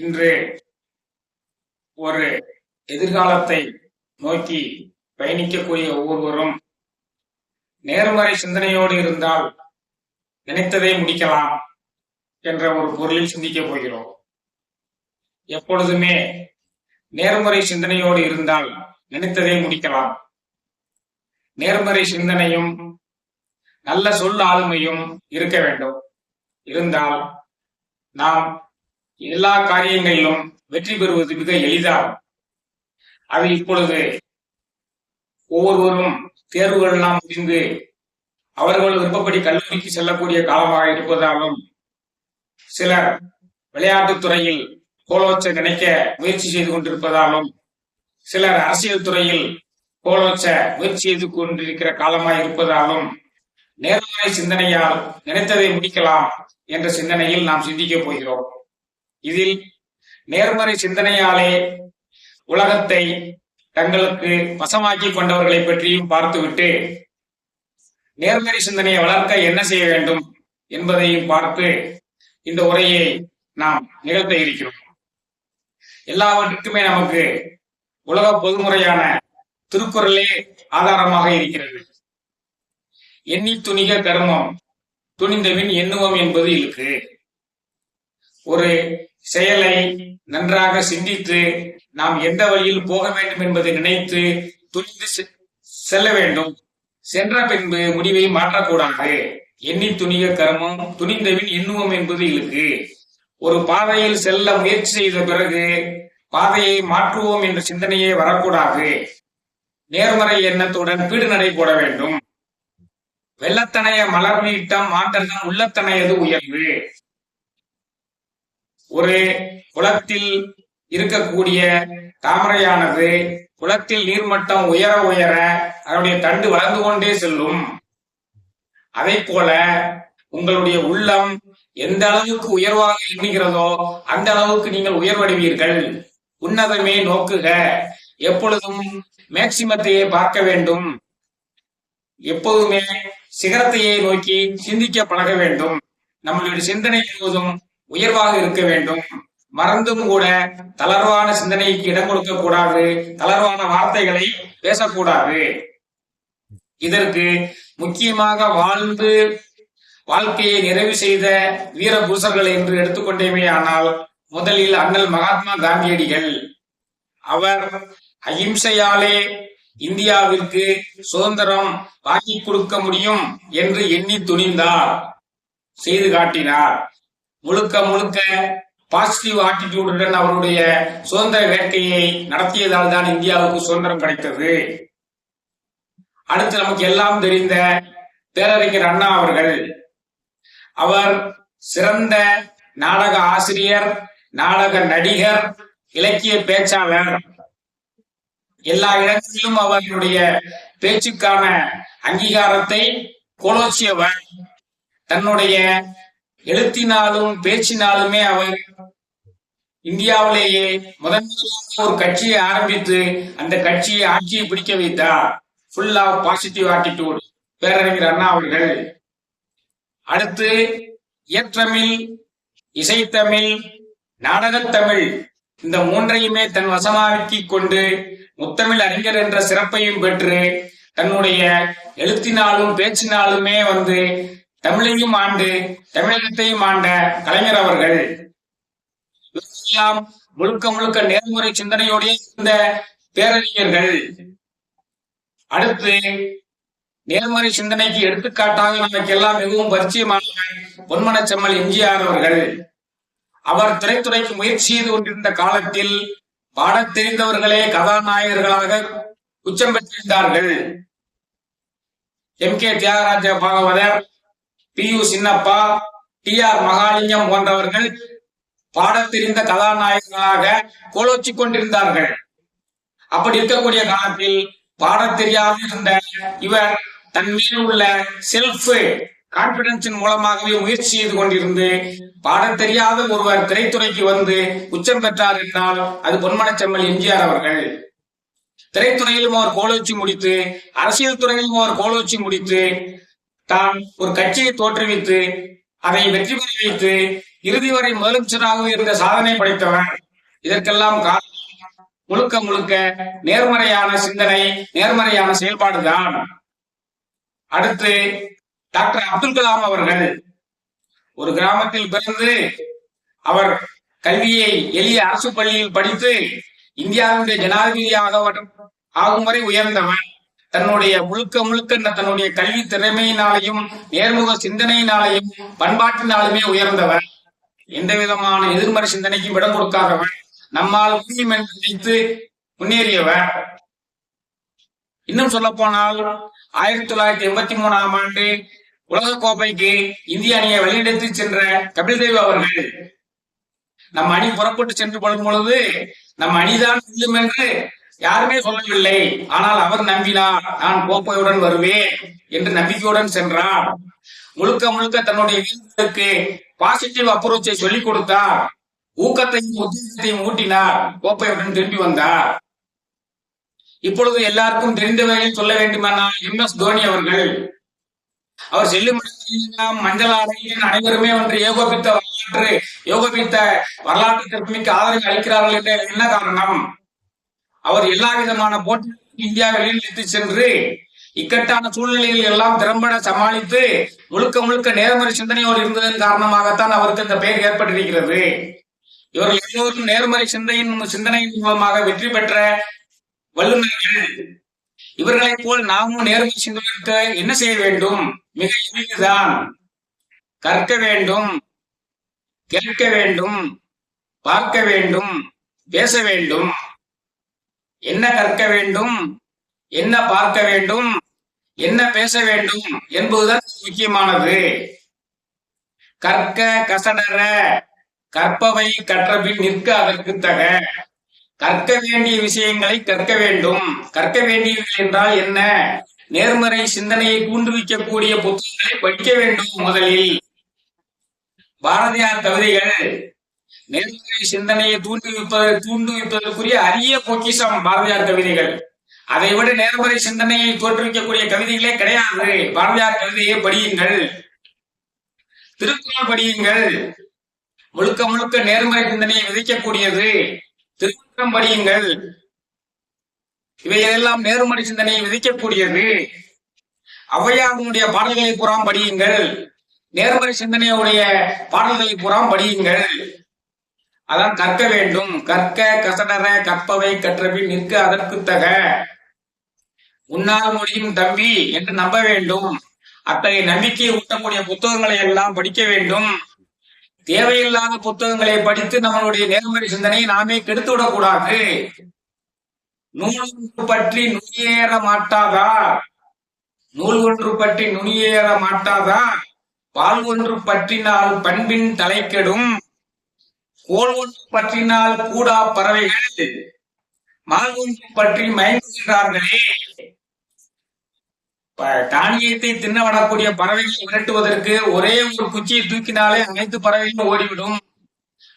இன்று ஒரு எதிர்காலத்தை நோக்கி பயணிக்கக்கூடிய ஒவ்வொருவரும் நேர்மறை சிந்தனையோடு இருந்தால் நினைத்ததை முடிக்கலாம் என்ற ஒரு பொருளில் சிந்திக்கப் போகிறோம். எப்பொழுதுமே நேர்மறை சிந்தனையோடு இருந்தால் நினைத்ததை முடிக்கலாம். நேர்மறை சிந்தனையும் நல்ல சொல் ஆளுமையும் இருக்க வேண்டும். இருந்தால் நாம் எல்லா காரியங்களிலும் வெற்றி பெறுவது மிக எளிதாகும். அது இப்பொழுது ஒவ்வொருவரும் தேர்வுகளெல்லாம் முடிந்து அவர்கள் விருப்பப்படி கல்லூரிக்கு செல்லக்கூடிய காலமாக இருப்பதாலும், சிலர் விளையாட்டுத் துறையில் கோலோச்ச நினைக்க முயற்சி செய்து கொண்டிருப்பதாலும், சிலர் அரசியல் துறையில் கோலோச்ச முயற்சி செய்து கொண்டிருக்கிற காலமாக இருப்பதாலும், நேர்மறை சிந்தனையால் நினைத்ததை முடிக்கலாம் என்ற சிந்தனையில் நாம் சிந்திக்கப் போகிறோம். இதில் நேர்மறை சிந்தனையாலே உலகத்தை தங்களுக்கு வசமாக்கி கொண்டவர்களை பற்றியும் பார்த்துவிட்டு, நேர்மறை சிந்தனையை வளர்க்க என்ன செய்ய வேண்டும் என்பதையும் பார்த்து இந்த உரையை நாம் நிகழ்த்த இருக்கிறோம். எல்லாவற்றுக்குமே நமக்கு உலக பொதுமுறையான திருக்குறளே ஆதாரமாக இருக்கிறது. எண்ணி துணிக கர்மம் துணிந்தபின் எண்ணுவோம் என்பது இருக்கு. ஒரு செயலை நன்றாக சிந்தித்து நாம் எந்த வழியில் போக வேண்டும் என்பதை நினைத்து துணிந்து செல்ல வேண்டும். சென்ற பின்பு முடிவை மாற்றக்கூடாது. எண்ணி துணிக கர்மம் துணிந்தபின் எண்ணுவோம் என்பது இருக்கு. ஒரு பாதையில் செல்ல முயற்சி செய்த பிறகு பாதையை மாற்றுவோம் என்ற சிந்தனையே வரக்கூடாது. நேர்மறை எண்ணத்துடன் பீடு நடை போட வேண்டும். வெள்ளத்தனைய மலர் நீட்டம் மாந்தர்தான் உள்ளத்தனையது உயர்வு. ஒரு குளத்தில் இருக்கக்கூடிய தாமரையானது குளத்தில் நீர்மட்டம் உயர உயர அதனுடைய தண்டு வளர்ந்து கொண்டே செல்லும். அதை போல உங்களுடைய உள்ளம் எந்த அளவுக்கு உயர்வாக எண்ணுகிறதோ அந்த அளவுக்கு நீங்கள் உயர்வடைவீர்கள். உன்னதமே நோக்குக. எப்பொழுதும் மேக்சிமத்தையே பார்க்க வேண்டும். எப்போதுமே சிகரத்தையே நோக்கி சிந்திக்க பழக வேண்டும். நம்மளுடைய சிந்தனை முழுவதும் உயர்வாக இருக்க வேண்டும். மறந்தும் கூட தளர்வான சிந்தனைக்கு இடம் கொடுக்க கூடாது. தளர்வான வார்த்தைகளை பேசக்கூடாது. இதற்கு முக்கியமாக வாழ்ந்து வாழ்க்கையை நிறைவு செய்த வீர புருஷர்கள் என்று எடுத்துக்கொண்டேமே ஆனால் முதலில் அண்ணல் மகாத்மா காந்தியடிகள். அவர் அகிம்சையாலே இந்தியாவிற்கு சுதந்திரம் வாங்கி கொடுக்க முடியும் என்று எண்ணி துணிந்தார், செய்து காட்டினார். முழுக்க முழுக்க பாசிட்டிவ் ஆட்டிடியூடுடன் அவருடைய சுதந்திர வேட்கையை நடத்தியதால் தான் இந்தியாவுக்கு சுதந்திரம் கிடைத்தது. அடுத்து நமக்கு எல்லாம் தெரிந்த பேரறிஞர் அண்ணா அவர்கள். அவர் சிறந்த நாடக ஆசிரியர், நாடக நடிகர், இலக்கிய பேச்சாளர். எல்லா இடங்களிலும் அவர்களுடைய பேச்சுக்கான அங்கீகாரத்தை கோலோச்சியவர். தன்னுடைய எழுத்தினாலும் பேச்சினாலுமே அவர் இந்தியாவிலேயே முதன்முதலாக ஒரு கட்சியை ஆரம்பித்து அந்த கட்சியை ஆட்சியை பிடிக்க வைத்தார். ஃபுல் ஆஃப் பாசிட்டிவ் ஆட்டிடியூட் பேரறிஞர் அண்ணா அவர்கள். அடுத்து இயற்றமிழ், இசைத்தமிழ், நாடகத்தமிழ் இந்த மூன்றையுமே தன் வசமாக்கி கொண்டு முத்தமிழ் அறிஞர் என்ற சிறப்பையும் பெற்று தன்னுடைய எழுத்தினாலும் பேச்சினாலுமே தமிழையும் ஆண்டு தமிழகத்தையும் ஆண்ட கலைஞர் அவர்கள். முழுக்க முழுக்க நேர்முறை சிந்தனையோடைய இந்த பேரறிஞர்கள். அடுத்து நேர்மறை சிந்தனைக்கு எடுத்துக்காட்டாக நமக்கு எல்லாம் மிகவும் பரிச்சயமான பொன்மனச்செம்மல் எம்ஜிஆர் அவர்கள். அவர் திரைத்துறைக்கு முயற்சி செய்து கொண்டிருந்த காலத்தில் பாடத் தெரிந்தவர்களே கதாநாயகர்களாக உச்சம் பெற்றிருந்தார்கள். M K Thyagaraja Bhagavathar, PU. Chinnappa, TR. Mahalingam போன்றவர்கள் பாடத் தெரிந்த கதாநாயகர்களாக கோலோச்சி கொண்டிருந்தார்கள். அப்படி இருக்கக்கூடிய காலத்தில் பாடத் தெரியாது இருந்த இவர் தன் மீது உள்ள செல்ஃப் கான்பிடன்ஸின் மூலமாகவே முயற்சி செய்து கொண்டிருந்து பாடத் தெரியாத ஒருவர் திரைத்துறைக்கு வந்து உச்சம் பெற்றார் என்றால் அது பொன்மனச்செம்மல் எம்ஜிஆர் அவர்கள். திரைத்துறையிலும் அவர் கோலோச்சி முடித்து, அரசியல் துறையிலும் அவர் கோலோச்சி முடித்து, தான் ஒரு கட்சியை தோற்றுவித்து அதை வெற்றி பெற வைத்து இறுதி வரை முதலமைச்சராகவே இருந்த சாதனை படைத்தவர். இதற்கெல்லாம் காரணம் முழுக்க முழுக்க நேர்மறையான சிந்தனை, நேர்மறையான செயல்பாடுதான். அடுத்து டாக்டர் அப்துல் கலாம் அவர்கள் ஒரு கிராமத்தில் பிறந்து அவர் கல்வியை எளிய அரசு பள்ளியில் படித்து இந்தியாவுடைய ஜனாதிபதியாக ஆகும் வரை உயர்ந்தவர். தன்னுடைய முழுக்க முழுக்க தன்னுடைய கல்வி திறமையினாலையும் நேர்முக சிந்தனையினாலையும் பண்பாட்டினாலுமே உயர்ந்தவர். எந்த விதமான எதிர்மறை சிந்தனைக்கும் இடம் கொடுக்காதவர், நம்மால் முடியும் என்று நினைத்து முன்னேறியவர். இன்னும் சொல்ல போனால் 1983ஆம் ஆண்டு உலக கோப்பைக்கு இந்திய அணியை வழிநடத்தி சென்ற கபில் தேவ் அவர்கள் நம் அணி புறப்பட்டு சென்று படும் பொழுது நம் அணிதான் செல்லும் என்று யாருமே சொல்லவில்லை. ஆனால் அவர் நம்பினார், நான் கோப்பையுடன் வருவேன் என்று நம்பிக்கையுடன் சென்றார். முழுக்க முழுக்க தன்னுடைய வீரர்களுக்கு பாசிட்டிவ் அப்ரோச்சை சொல்லிக் கொடுத்தார். ஊக்கத்தையும் உத்வேகத்தையும் ஊட்டினார். கோப்பையுடன் திரும்பி வந்தார். இப்பொழுது எல்லாருக்கும் தெரிந்த வகையில் சொல்ல வேண்டுமானால் MS தோனி அவர்கள், அவர் செல்லும் மஞ்சள் ஆடையில் அனைவருமே ஒன்று யோகபித்த வரலாற்று மிக்க ஆதரவு அளிக்கிறார்கள் என்ற என்ன காரணம்? அவர் எல்லா விதமான போட்டிகளுக்கும் இந்தியாவில் எடுத்து சென்று இக்கட்டான சூழ்நிலைகள் எல்லாம் திறம்பட சமாளித்து முழுக்க முழுக்க நேர்மறை சிந்தனையோடு இருந்ததன் காரணமாகத்தான் அவருக்கு இந்த பெயர் ஏற்பட்டிருக்கிறது. இவர்கள் எல்லோரும் நேர்மறை சிந்தனையின் மூலமாக வெற்றி பெற்ற வல்லுநர்கள். இவர்களை போல் நாமும் நேர்மறை சிந்தனைக்கு என்ன செய்ய வேண்டும்? மிக எளிதுதான். கற்க வேண்டும், கேட்க வேண்டும், பார்க்க வேண்டும், பேச வேண்டும். என்ன கற்க வேண்டும், என்ன பார்க்க வேண்டும், என்ன பேச வேண்டும் என்பதுதான் முக்கியமானது. கற்க கசடர கற்பவை கற்றபின் நிற்க அதற்கு தக. கற்க வேண்டிய விஷயங்களை கற்க வேண்டும். கற்க வேண்டியது என்றால் என்ன? நேர்மறை சிந்தனையை தூண்டுவிக்கக்கூடிய புத்தகங்களை படிக்க வேண்டும். முதலில் பாரதியார் கவிதைகள் நேர்மறை சிந்தனையை தூண்டுவிப்பதற்குரிய அரிய பொக்கிஷம் பாரதியார் கவிதைகள். அதை விட நேர்மறை சிந்தனையை தோற்றுவிக்கக்கூடிய கவிதைகளே கிடையாது. பாரதியார் கவிதையை படியுங்கள், திருக்குறள் படியுங்கள். முழுக்க முழுக்க நேர்மறை சிந்தனையை விதைக்கக்கூடியது. திருக்குறள் படியுங்கள். இவையெல்லாம் நேர்மறை சிந்தனையை விதைக்கக்கூடியது. ஔவையாருடைய பாடல்களை புறாம் படியுங்கள். நேர்மறை சிந்தனையுடைய பாடல்களை புறாம் படியுங்கள். அதான் கற்க வேண்டும். கற்க கசடர கற்பவை கற்றபின் நிற்க அதற்கு தக. உன்னால் முடியும் தம்பி என்று நம்ப வேண்டும். அத்தகைய நம்பிக்கையை ஊட்டக்கூடிய புத்தகங்களை எல்லாம் படிக்க வேண்டும். தேவையில்லாத புத்தகங்களை படித்து நம்மளுடைய நேர்மறை சிந்தனையை நாமே கெடுத்து விடக்கூடாது. நூல் ஒன்று பற்றி நுனியேற மாட்டாதா? நூல் ஒன்று பற்றி நுனியேற மாட்டாதா? பால் ஒன்று பற்றினால் பண்பின் தலைக்கெடும். கோல் ஒன்று பற்றினால் கூடா பறவைகள் மால் ஒன்று பற்றி மயங்குகிறார்களே. தானியத்தை தின்னவிடக்கூடிய பறவைகளை விரட்டுவதற்கு ஒரே ஒரு குச்சியை தூக்கினாலே அனைத்து பறவைகளும் ஓடிவிடும்.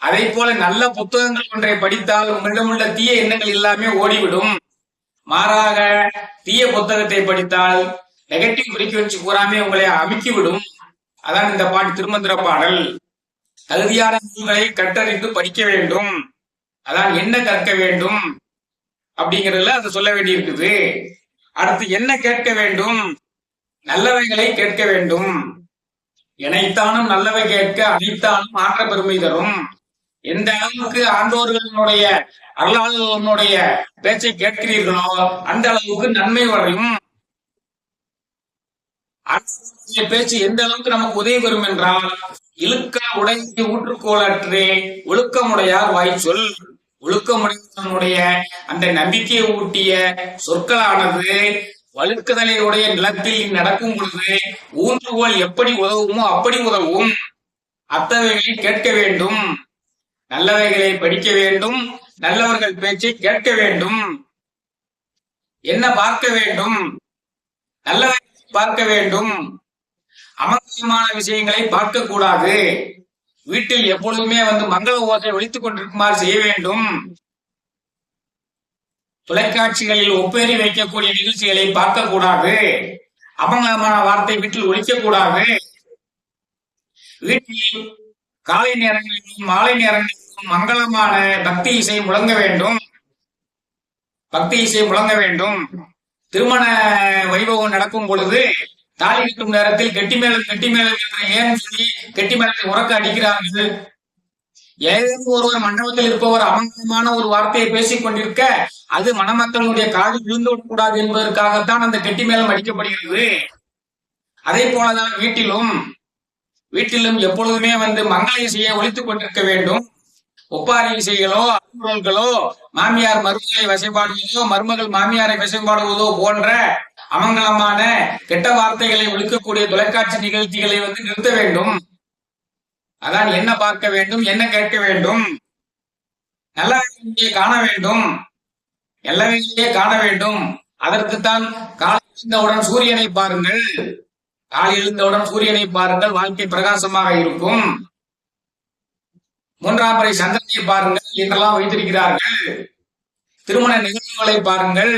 அதே போல நல்ல புத்தகங்கள் ஒன்றை படித்தால் உங்களிடமுள்ள தீய எண்ணங்கள் எல்லாமே ஓடிவிடும். மாறாக தீய புத்தகத்தை படித்தால் நெகட்டிவ் ஃப்ரீக்வன்சி கூறாமே உங்களை அமுக்கிவிடும். அதான் இந்த பாட்டு, திருமந்திர பாடல். தகுதியான நூல்களை கற்றறிந்து படிக்க வேண்டும். அதான் என்ன கற்க வேண்டும் அப்படிங்கறதுல அதை சொல்ல வேண்டியிருக்குது. அடுத்து என்ன கேட்க வேண்டும்? நல்லவைகளை கேட்க வேண்டும். எனைத்தானும் நல்லவை கேட்க அனைத்தானும் ஆற்ற பெருமை தரும். எந்த அளவுக்கு ஆண்டோர்களுடைய அருளாளர்களுடைய பேச்சை கேட்கிறீர்களோ அந்த அளவுக்கு நன்மை வரையும். பேச்சு எந்த அளவுக்கு நமக்கு உதவி பெறும் என்றால், இழுக்க உடைந்து ஊற்றுக்கோளற்றே ஒழுக்கமுடையார் வாய்ச்சொல். ஒழுக்கமுடையவனுடைய அந்த நம்பிக்கையை ஊட்டிய சொற்களானது வழுக்குதலையுடைய நிலத்தில் நடக்கும் பொழுது ஊன்றுகோல் எப்படி உதவுமோ அப்படி உதவும். அத்தகைகளை கேட்க வேண்டும். நல்லவைகளை படிக்க வேண்டும். நல்லவர்கள் பேச்சை கேட்க வேண்டும். என்ன பார்க்க வேண்டும்? நல்லவை பார்க்க வேண்டும். அமங்கலமான விஷயங்களை பார்க்க கூடாது. வீட்டில் எப்பொழுதுமே மங்கள ஓசை ஒலித்துக் கொண்டிருக்குமாறு செய்ய வேண்டும். தொலைக்காட்சிகளில் ஒப்பேறி வைக்கக்கூடிய நிகழ்ச்சிகளை பார்க்க கூடாது. அமங்கலமான வார்த்தை வீட்டில் ஒலிக்கக்கூடாது. வீட்டில் காலை நேரங்களிலும் மாலை நேரங்களிலும் மங்களமான பக்தி இசை முழங்க வேண்டும். பக்தி இசை முழங்க வேண்டும். திருமண வைபவம் நடக்கும் பொழுது தாலி கட்டும் நேரத்தில் கெட்டிமேளம் கெட்டிமேளம் என்று ஏன் சொல்லி கெட்டிமேளத்தை உறக்க அடிக்கிறார்கள். ஏதேனும் ஒருவர் மண்டபத்தில் இருப்பவர் அமங்கலமான ஒரு வார்த்தையை பேசிக் கொண்டிருக்க அது மணமக்களுடைய காதில் விழுந்து விடக்கூடாது என்பதற்காகத்தான் அந்த கெட்டிமேளம் அடிக்கப்படுகிறது. அதே போலதான் வீட்டிலும் எப்பொழுதுமே மங்கள இசையை ஒலித்துக் கொண்டிருக்க வேண்டும். ஒப்பாரி இசைகளோ அருள்களோ மாமியார் மருமகளை வசைபாடுவதோ மருமகள் மாமியாரை வசைபாடுவதோ போன்ற அமங்கலமான கெட்ட வார்த்தைகளை ஒழிக்கக்கூடிய தொலைக்காட்சி நிகழ்ச்சிகளை நிறுத்த வேண்டும். அதான் என்ன பார்க்க வேண்டும், என்ன கேட்க வேண்டும், நல்லவையே காண வேண்டும், நல்லவையே காண வேண்டும். அதற்குத்தான் காலை எழுந்தவுடன் சூரியனை பாருங்கள், காலை எழுந்தவுடன் சூரியனை பாருங்கள், வாழ்க்கை பிரகாசமாக இருக்கும். மூன்றாம் முறை சந்திரனை பாருங்கள் என்றெல்லாம் வைத்திருக்கிறார்கள். திருமண நிகழ்வுகளை பாருங்கள்.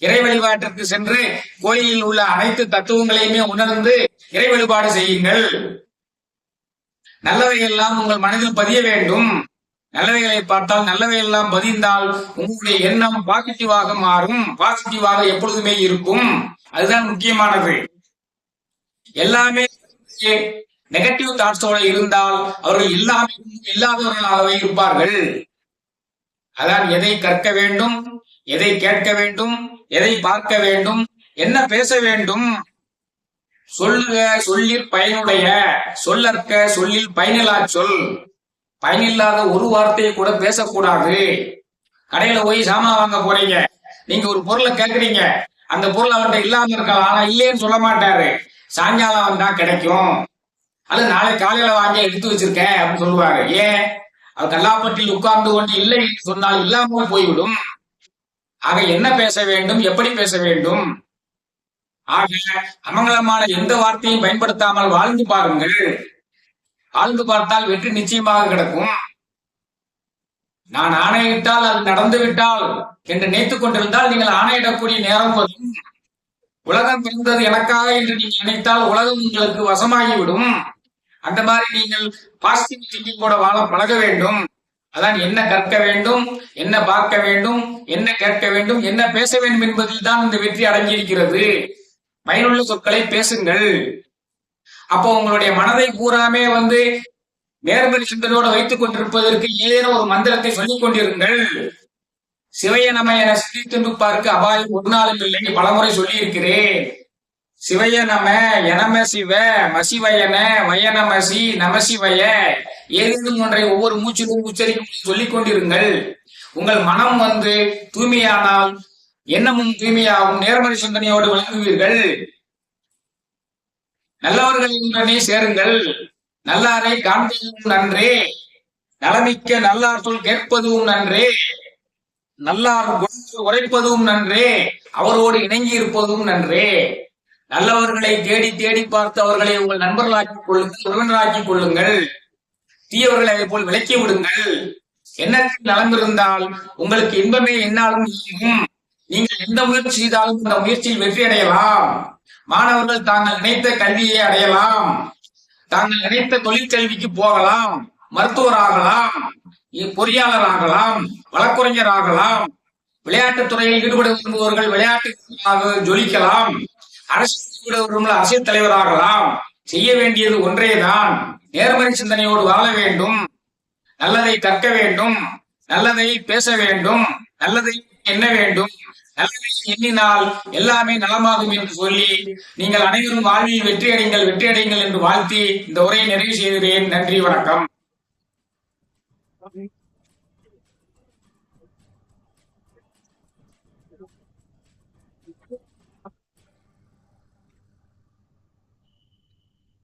இறை வழிபாட்டிற்கு சென்று கோயிலில் உள்ள அனைத்து தத்துவங்களையுமே உணர்ந்து இறை வழிபாடு செய்யுங்கள். நல்லவையெல்லாம் உங்கள் மனதில் பதிய வேண்டும். நல்லவைகளை பார்த்தால் நல்லவையெல்லாம் பதிந்தால் உங்களுடைய எண்ணம் பாசிட்டிவாக மாறும். பாசிட்டிவாக எப்பொழுதுமே இருக்கும். அதுதான் முக்கியமானது. எல்லாமே நெகட்டிவ் தாட்ஸோட இருந்தால் அவர்கள் எல்லாமே இல்லாதவர்களாகவே இருப்பார்கள். அதான் எதை கற்க வேண்டும், எதை கேட்க வேண்டும், எதை பார்க்க வேண்டும், என்ன பேச வேண்டும். சொல்லுக சொல்லிற் பயனுடைய, சொல்லற்க சொல்லில் பயனில்லா சொல். பயனில்லாத ஒரு வார்த்தையை கூட பேசக்கூடாது. கடையில போய் சாமான் வாங்க போறீங்க, நீங்க ஒரு பொருளை கேட்கறீங்க, அந்த பொருள் அவர்கிட்ட இல்லாம இருக்கலாம், ஆனா இல்லைன்னு சொல்ல மாட்டாரு. சாயங்காலம் வந்தா கிடைக்கும், அது நாளை காலையில வாங்கி எடுத்து வச்சிருக்கேன் அப்படின்னு சொல்லுவாரு. ஏன்? அவர் கல்லாப்பட்டில் உட்கார்ந்து கொண்டு இல்லை என்று சொன்னால் இல்லாமல் போய்விடும். ஆக என்ன பேச வேண்டும், எப்படி பேச வேண்டும்? ஆக அமங்கலமான எந்த வார்த்தையும் பயன்படுத்தாமல் வாழ்ந்து பாருங்கள். வாழ்ந்து பார்த்தால் வெற்றி நிச்சயமாக கிடைக்கும். நான் ஆணையிட்டால் அது நடந்து விட்டால் என்று நினைத்துக் கொண்டிருந்தால் நீங்கள் ஆணையிடக்கூடிய நேரம் வரும். உலகம் பிறந்தது எனக்காக என்று நீங்கள் நினைத்தால் உலகம் உங்களுக்கு வசமாகிவிடும். அந்த மாதிரி நீங்கள் பாசிட்டிவ் திங்கிங் கூட வாழ பழக வேண்டும். அதான் என்ன கற்க வேண்டும், என்ன பார்க்க வேண்டும், என்ன கேட்க வேண்டும், என்ன பேச வேண்டும் என்பதில் தான் இந்த வெற்றி அடங்கியிருக்கிறது. பயனுள்ள சொற்களை பேசுங்கள். அப்போ உங்களுடைய மனதை பூராமே நேர்மறை சிந்தனையோடு வைத்துக் கொண்டிருப்பதற்கு ஏதேனும் ஒரு மந்திரத்தை சொல்லிக் கொண்டிருங்கள். சிவைய நம என சிந்தித்திருப்பாருக்கு அபாயம் ஒரு நாளும் இல்லை, பலமுறை சொல்லி இருக்கிறேன். சிவைய நம எனம சிவ மசிவயன வயனமசி நமசிவய ஏதேனும் ஒன்றை ஒவ்வொரு மூச்சிலும் உச்சரிக்கும் சொல்லிக் கொண்டிருங்கள். உங்கள் மனம் தூய்மையானால் எண்ணமும் தூய்மையாகும். நேர்மறை சிந்தனையோடு விளங்குவீர்கள். நல்லவர்களின் சேருங்கள். நல்லாரை காண்பதும் நன்றே, நலமிக்க நல்லார் சொல் கேட்பதும் நன்றே, நல்லார் குணங்கள் உரைப்பதும் நன்றே, அவரோடு இணங்கி இருப்பதும் நன்றே. நல்லவர்களை தேடி தேடி பார்த்து அவர்களை உங்கள் நண்பர்களாக்கிக் கொள்ளுங்கள், உறவினராக்கிக் கொள்ளுங்கள். தீயவர்களை அதை போல் விலக்கி விடுங்கள். எண்ணத்தில் நலம் இருந்தால் உங்களுக்கு இன்பமே என்னாலும் நீங்கும். நீங்கள் எந்த முயற்சி செய்தாலும் அந்த முயற்சியில் வெற்றி அடையலாம். மாணவர்கள் தாங்கள் நினைத்த கல்வியை அடையலாம். தாங்கள் நினைத்த தொழிற்கல்விக்கு போகலாம். மருத்துவராகலாம், பொறியாளராகலாம், வழக்குரைஞராகலாம். விளையாட்டுத் துறையில் ஈடுபட விரும்புபவர்கள் விளையாட்டு ஜொலிக்கலாம். அரசியல் அரசியல் தலைவராகலாம். செய்ய வேண்டியது ஒன்றேதான், நேர்மறை சிந்தனையோடு வாழ வேண்டும். நல்லதை கற்க வேண்டும், நல்லதை பேச வேண்டும், நல்லதை எண்ண வேண்டும். நல்லதை எண்ணினால் எல்லாமே நலமாகும் என்று சொல்லி நீங்கள் அனைவரும் வாழ்வில் வெற்றி அடைங்கள் என்று வாழ்த்தி இந்த உரையை நிறைவு செய்கிறேன். நன்றி, வணக்கம்.